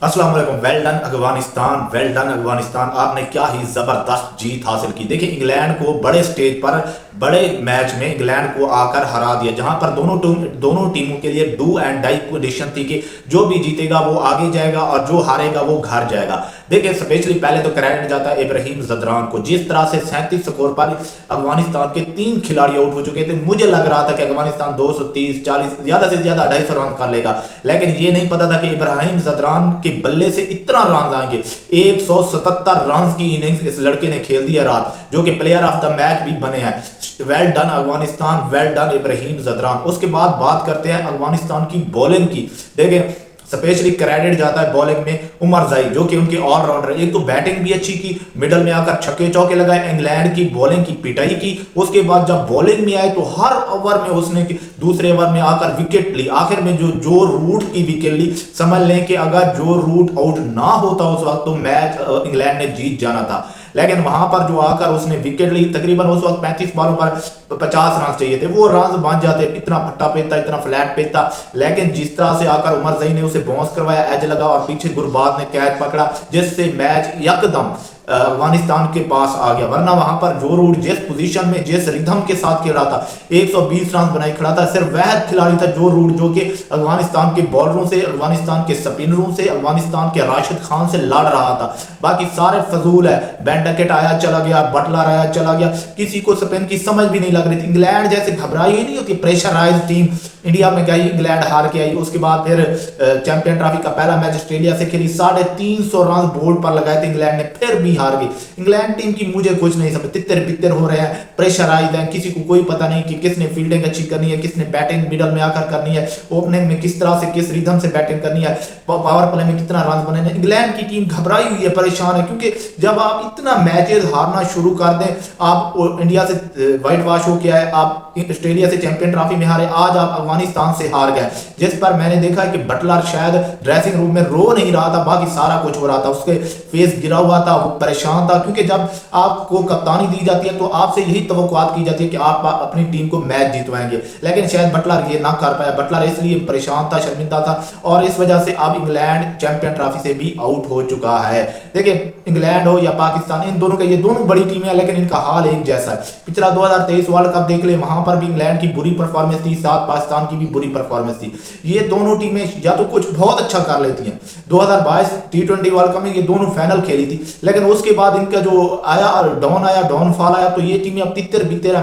अस्सलाम वालेकुम। Well done Afghanistan, well done Afghanistan. आपने क्या ही जबरदस्त जीत हासिल की। देखिए इंग्लैंड को बड़े स्टेज पर बड़े मैच में इंग्लैंड को आकर हरा दिया, जहां पर दोनों टीमों के लिए डू एंड डाई कंडीशन थी कि जो भी जीतेगा वो आगे जाएगा और जो हारेगा वो घर जाएगा। देखिए स्पेशली पहले तो क्रेडिट जाता है इब्राहिम जदरान को, जिस तरह से 37 स्कोर पर अफगानिस्तान के 3 खिलाड़ी आउट हो चुके थे। मुझे लग रहा था कि अफगानिस्तान 230-40 ज्यादा से ज्यादा 250 रन कर लेगा, लेकिन ये नहीं पता था कि इब्राहिम जदरान के बल्ले से इतना रन आएंगे। 177 रन की इनिंग्स इस लड़के ने खेल दिया रात, जो कि प्लेयर ऑफ द मैच भी बने हैं। Well done Afghanistan, well done Ibrahim Zadran. उसके बाद बात करते हैं अफगानिस्तान की बॉलिंग की। देखें स्पेशली क्रेडिट जाता है बॉलिंग में उमर जाई, जो कि उनके ऑलराउंडर। एक तो बैटिंग भी अच्छी की, मिडल में आकर छक्के चौके लगाए, इंग्लैंड की बॉलिंग की पिटाई की। उसके बाद जब बॉलिंग में आए तो हर ओवर में उसने दूसरे ओवर में आकर विकेट ली। आखिर में जो रूट की विकेट ली, समझ लें कि अगर जो रूट आउट ना होता उस वक्त तो मैच इंग्लैंड ने जीत जाना था। लेकिन वहां पर जो आकर उसने विकेट ली, तकरीबन उस वक्त 35 बॉलों पर 50 रन चाहिए थे, वो रन बन जाते। इतना फट्टा पेता, इतना फ्लैट पेता, लेकिन जिस तरह से आकर उमर जई ने उसे बाउंस करवाया, एज लगा और पीछे गुरबाज ने कैच पकड़ा, जिससे मैच यकदम अफगानिस्तान के पास आ गया। वरना वहां पर जो रूट जिस पोजीशन में जिस रिदम के साथ खेल रहा था, 120 रन बनाए खड़ा था, सिर्फ वह खिलाड़ी था जो रूट जो कि अफगानिस्तान के बॉलरों से, अफगानिस्तान के स्पिनरों से, अफगानिस्तान के राशिद खान से लड़ रहा था। बाकी सारे फजूल है। बेंडकेट आया चला गया, बटलर आया चला गया, किसी को स्पिन की समझ भी नहीं लग रही थी। इंग्लैंड जैसे घबराई ही नहीं होती, प्रेशराइज टीम इंडिया में गई, इंग्लैंड हार के आई। उसके बाद फिर चैंपियन ट्रॉफी का पहला मैच ऑस्ट्रेलिया से खेली, 350 रन बोर्ड पर लगाए थे इंग्लैंड ने, फिर भी हार गई। इंग्लैंड टीम की मुझे कुछ नहीं समझ, तितर बितर हो रहे हैं, प्रेशराइज हैं, किसी को कोई पता नहीं कि किसने फील्डिंग अच्छी करनी है, किसने बैटिंग मिडल में आकर करनी है, ओपनिंग में किस तरह से किस रिदम से बैटिंग करनी है, पावर प्ले में कितना रन बने। इंग्लैंड की टीम घबराई हुई है, परेशान है, क्योंकि जब आप इतना मैचेस हारना शुरू कर दें, आप इंडिया से व्हाइट वॉश हो के आए, आप ऑस्ट्रेलिया से चैंपियन ट्रॉफी में हारे, आज आप अफगानिस्तान से हार गए, जिस पर मैंने देखा कि बटलर शायद ड्रेसिंग रूम में रो नहीं रहा था, बाकी सारा कुछ हो रहा था, उसके फेस गिरा हुआ था, वो परेशान था। क्योंकि जब आपको कप्तानी दी जाती है तो आपसे यही तवक्कुआत की जाती है कि आप अपनी टीम को मैच जितवाएंगे, लेकिन शायद बटलर ये ना कर पाया। बटलर इसलिए परेशान था, शर्मिंदा था, और इस वजह से अब इंग्लैंड चैंपियन ट्रॉफी से भी आउट हो चुका है। देखिए इंग्लैंड हो या पाकिस्तान, इन दोनों का, ये दोनों बड़ी टीमें हैं, लेकिन इनका हाल एक जैसा है। पिछला 2023 वर्ल्ड कप देख ले, वहां पर भी इंग्लैंड की बुरी परफॉर्मेंस थी, साथ पाकिस्तान की भी बुरी परफॉर्मेंस थी। ये दोनों टीमें या तो कुछ बहुत अच्छा कर लेती हैं। 2022 T20 वर्ल्ड कप में ये दोनों फाइनल खेली थी, लेकिन उसके बाद इनका जो आया डाउनफॉल आया, तो ये टीमें अब तितर बितर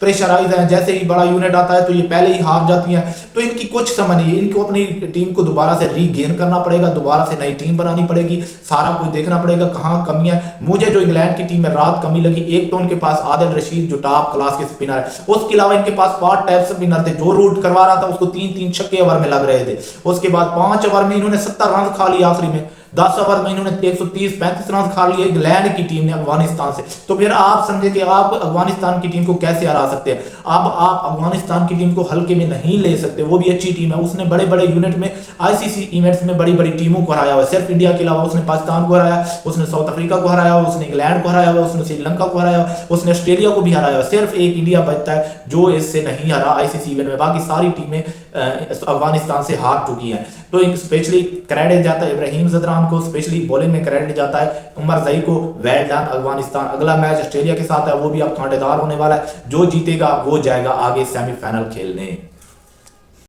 प्रेशराइज हैं। जैसे ही बड़ा यूनिट आता है तो ये पहले ही हार जाती हैं, तो इनकी कुछ समझ नहीं है। इनको अपनी टीम को दोबारा से रीगेन करना पड़ेगा, दोबारा से नई टीम बनानी पड़ेगी, सारा कुछ देखना पड़ेगा कहाँ कमियां। मुझे जो इंग्लैंड की टीम में रात कमी लगी, एक तो उनके पास आदिल रशीद जो टॉप क्लास के स्पिनर है, उसके अलावा इनके पास 5 टाइप स्पिनर थे। जो रूट करवा रहा था उसको 3-3 छक्के ओवर में लग रहे थे। उसके बाद 5 ओवर में इन्होंने 70 रन खा लिए, आखिरी में 10 ओवर में इन्होंने 130-35 रन खा लिए इंग्लैंड की टीम ने अफगानिस्तान से। तो फिर आप समझे कि आप अफगानिस्तान की टीम को कैसे हरा सकते हैं। अब आप अफगानिस्तान की टीम को हल्के में नहीं ले सकते, वो भी अच्छी टीम है, उसने बड़े बड़े यूनिट में आईसीसी इवेंट्स में बड़ी बड़ी टीमों को हराया हुआ। सिर्फ इंडिया के अलावा उसने पाकिस्तान को हराया, उसने साउथ अफ्रीका को हराया, उसने इंग्लैंड को हराया, उसने श्रीलंका को हराया, उसने ऑस्ट्रेलिया को भी हराया। सिर्फ एक इंडिया बचता है जो इससे नहीं हरा आईसीसी इवेंट में, बाकी सारी टीमें अफगानिस्तान से हार चुकी हैं। तो स्पेशली क्रेडिट जाता है इब्राहिम जदरान को, स्पेशली बॉलिंग में क्रेडिट जाता है उमर जई को। Well done Afghanistan. अगला मैच ऑस्ट्रेलिया के साथ है, वो भी अब कांटेदार होने वाला है, जो जीतेगा वो जाएगा आगे सेमीफाइनल खेलने।